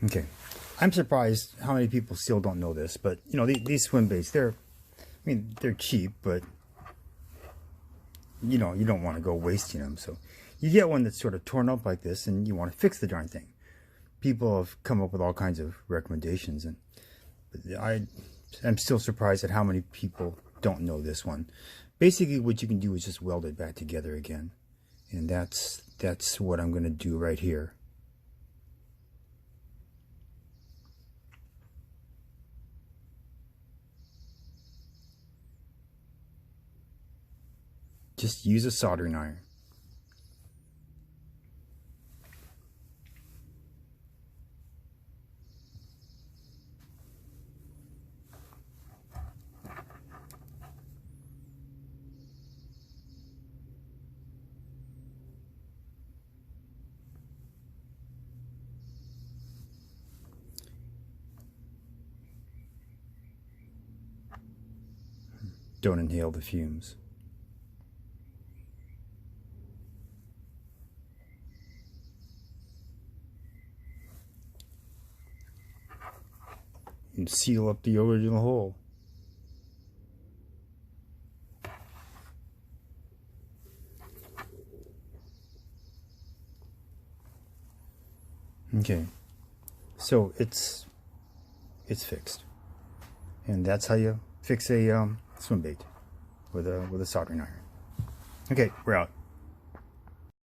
Okay, I'm surprised how many people still don't know this, but you know, these swim baits, they're cheap, but you know, you don't want to go wasting them. So you get one that's sort of torn up like this and you want to fix the darn thing. People have come up with all kinds of recommendations, and I'm still surprised at how many people don't know this one. Basically what you can do is just weld it back together again, and that's what I'm going to do right here. Just use a soldering iron. Don't inhale the fumes. And seal up the original hole. Okay, so it's fixed, and that's how you fix a swim bait with a soldering iron. Okay, we're out.